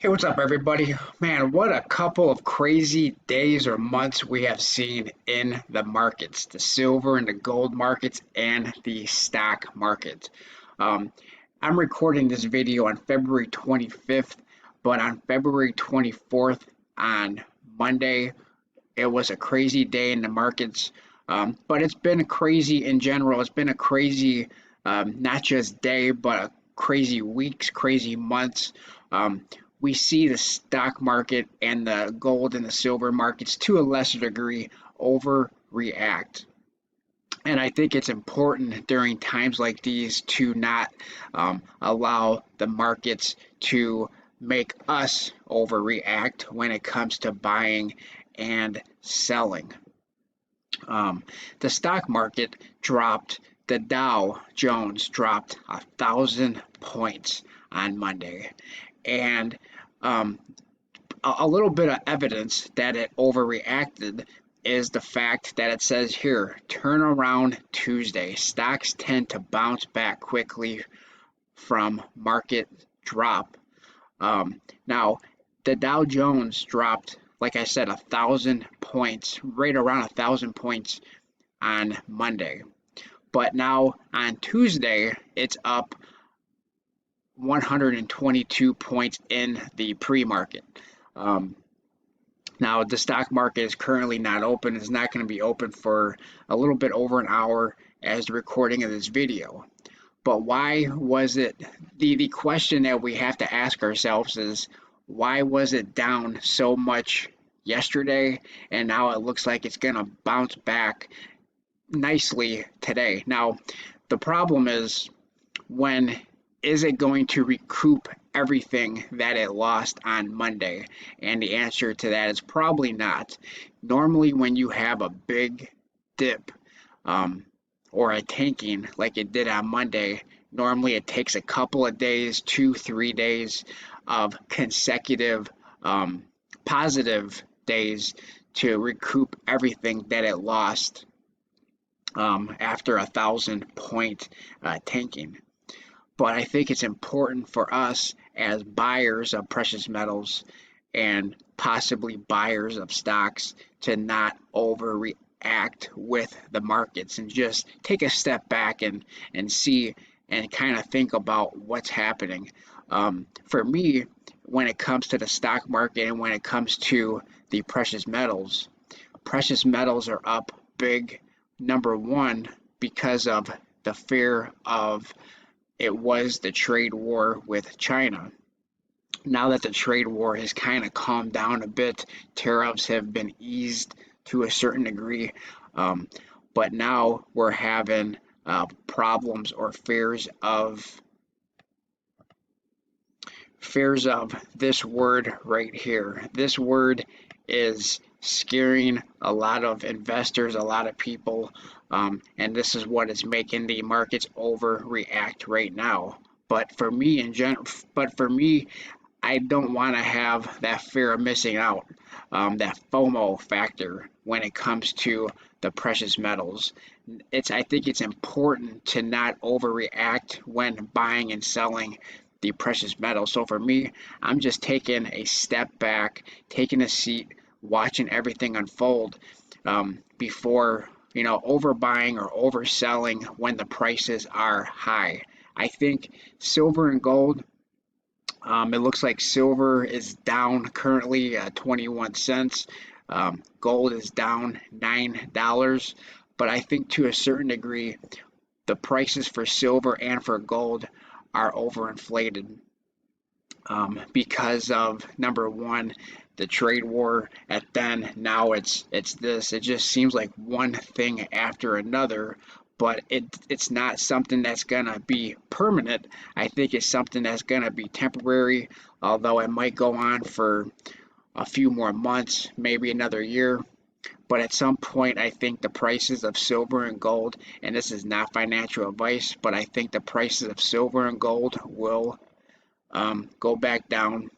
Hey, what's up, everybody? Man, what a couple of crazy days or months we have seen in the markets, the silver and the gold markets and the stock market. Um, I'm recording this video on February 25th, but on February 24th, on Monday, it was a crazy day in the markets. But it's been crazy in general. It's been a crazy, not just day, but a crazy weeks, crazy months. Um, we see the stock market and the gold and the silver markets to a lesser degree overreact. And I think it's important during times like these to not allow the markets to make us overreact when it comes to buying and selling. Um, the stock market dropped, the Dow Jones dropped 1,000 points on Monday. And um, a little bit of evidence that it overreacted is the fact that it says here, turnaround Tuesday. Stocks tend to bounce back quickly from market drop. Now, the Dow Jones dropped, like I said, 1,000 points, right around 1,000 points on Monday. But now on Tuesday, it's up 122 points in the pre-market. Um, Now, the stock market is currently not open. It's not going to be open for a little bit over an hour as the recording of this video. But why was it, the question that we have to ask ourselves is, why was it down so much yesterday and now it looks like it's going to bounce back nicely today? Now, the problem is, when is it going to recoup everything that it lost on Monday? And the answer to that is probably not. Normally, when you have a big dip um, or a tanking like it did on Monday, normally it takes a couple of days, 2, 3 days of consecutive positive days to recoup everything that it lost after 1,000 point tanking. But I think it's important for us as buyers of precious metals and possibly buyers of stocks to not overreact with the markets and just take a step back and see and kind of think about what's happening. For me, when it comes to the stock market and when it comes to the precious metals are up big, number one, because of the fear of it was the trade war with China. Now that the trade war has kind of calmed down a bit, tariffs have been eased to a certain degree, um, but now we're having problems or fears of this word right here. This word is scaring a lot of investors, a lot of people, and this is what is making the markets overreact right now. But for me, I don't want to have that fear of missing out, that FOMO factor when it comes to the precious metals. I think it's important to not overreact when buying and selling the precious metals. So for me, I'm just taking a step back, taking a seat, watching everything unfold before overbuying or overselling when the prices are high. I think silver and gold. It looks like silver is down currently 21 cents. Gold is down $9. But I think to a certain degree, the prices for silver and for gold are overinflated because of number one, the trade war, and then now it's this. It just seems like one thing after another, but it's not something that's gonna be permanent. I think it's something that's gonna be temporary, although it might go on for a few more months, maybe another year. But at some point, I think the prices of silver and gold, and this is not financial advice, but I think the prices of silver and gold will go back down.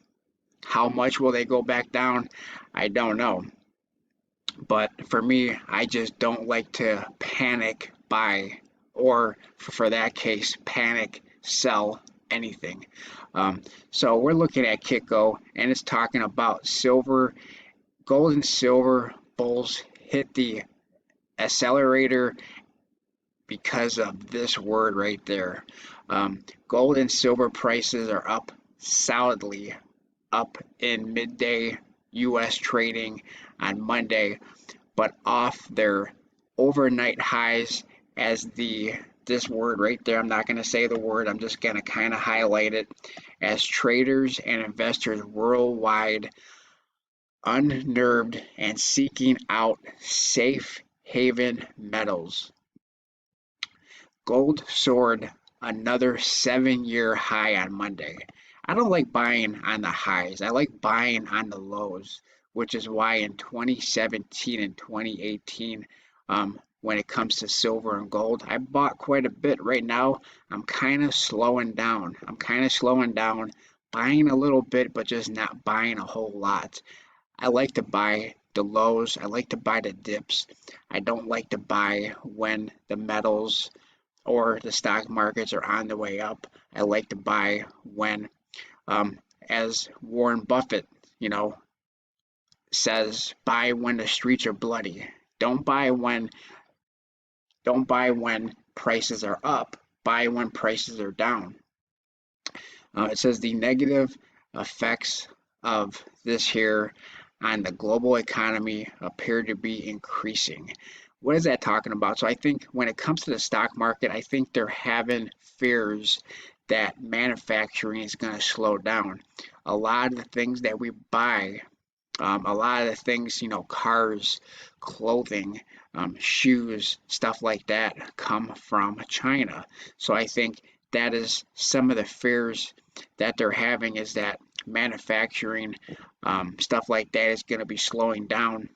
How much will they go back down? I don't know. But for me, I just don't like to panic buy or, for that case, panic sell anything. So we're looking at Kitco, and it's talking about silver, gold and silver bulls hit the accelerator because of this word right there. Gold and silver prices are up solidly, up in midday U.S. trading on Monday, but off their overnight highs as this word right there. I'm not going to say the word. I'm just going to kind of highlight it as traders and investors worldwide unnerved and seeking out safe haven metals. Gold soared another 7-year high on Monday. I don't like buying on the highs. I like buying on the lows, which is why in 2017 and 2018, when it comes to silver and gold, I bought quite a bit. Right now, I'm kind of slowing down. Buying a little bit, but just not buying a whole lot. I like to buy the lows. I like to buy the dips. I don't like to buy when the metals or the stock markets are on the way up. I like to buy when, as Warren Buffett, says, buy when the streets are bloody. Don't buy when don't buy when prices are up. Buy when prices are down. It says the negative effects of this here on the global economy appear to be increasing. What is that talking about? So I think when it comes to the stock market, I think they're having fears that manufacturing is going to slow down. A lot of the things that we buy, a lot of the things, cars, clothing, shoes, stuff like that come from China. So I think that is some of the fears that they're having, is that manufacturing, stuff like that is going to be slowing down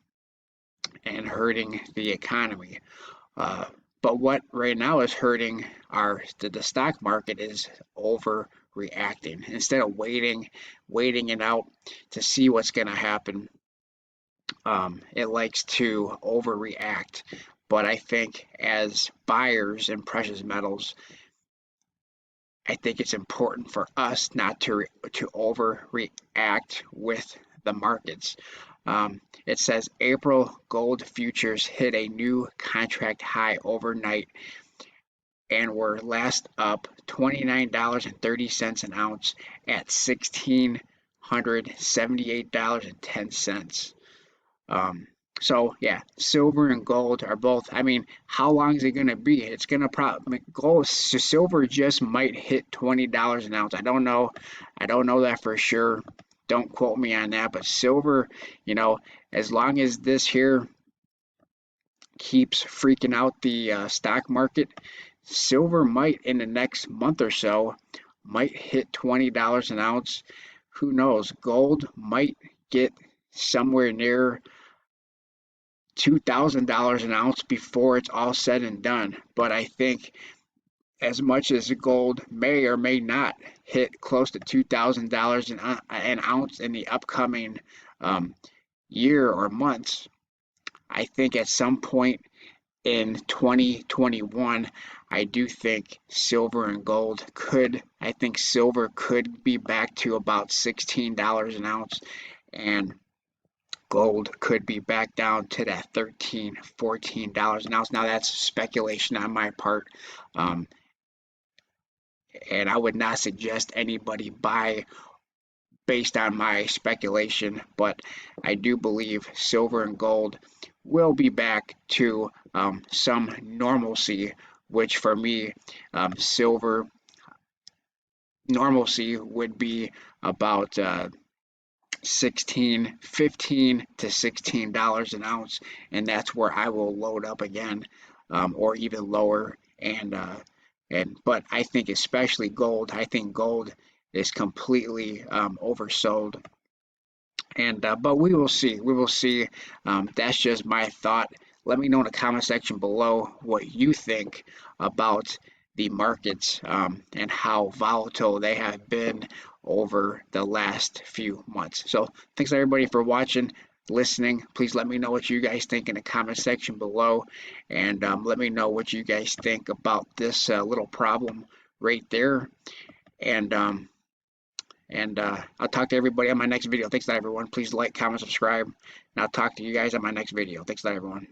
and hurting the economy. Uh, but what right now is hurting the stock market is overreacting. Instead of waiting it out to see what's going to happen, it likes to overreact. But I think as buyers in precious metals, I think it's important for us not to overreact with the markets. It says April gold futures hit a new contract high overnight and were last up $29.30 an ounce at $1,678.10. So yeah, silver and gold are both. I mean, how long is it going to be? It's going to probably silver just might hit $20 an ounce. I don't know. I don't know that for sure. Don't quote me on that. But silver, as long as this here keeps freaking out the stock market, silver might in the next month or so might hit $20 an ounce. Who knows? Gold might get somewhere near $2,000 an ounce before it's all said and done. But I think as much as gold may or may not hit close to $2,000 an ounce in the upcoming year or months, I think at some point in 2021, I do think silver and gold I think silver could be back to about $16 an ounce, and gold could be back down to that $13, $14 an ounce. Now that's speculation on my part, and I would not suggest anybody buy based on my speculation, but I do believe silver and gold will be back to some normalcy, which for me, silver normalcy would be about 15 to $16 an ounce, and that's where I will load up again, or even lower. But I think especially gold. I think gold is completely oversold, and but we will see. We will see. That's just my thought. Let me know in the comment section below what you think about the markets, and how volatile they have been over the last few months. So thanks everybody for watching, listening. Please let me know what you guys think in the comment section below, and let me know what you guys think about this little problem right there. And And I'll talk to everybody on my next video. Thanks a lot, everyone. Please like, comment, subscribe, and I'll talk to you guys on my next video. Thanks a lot, everyone.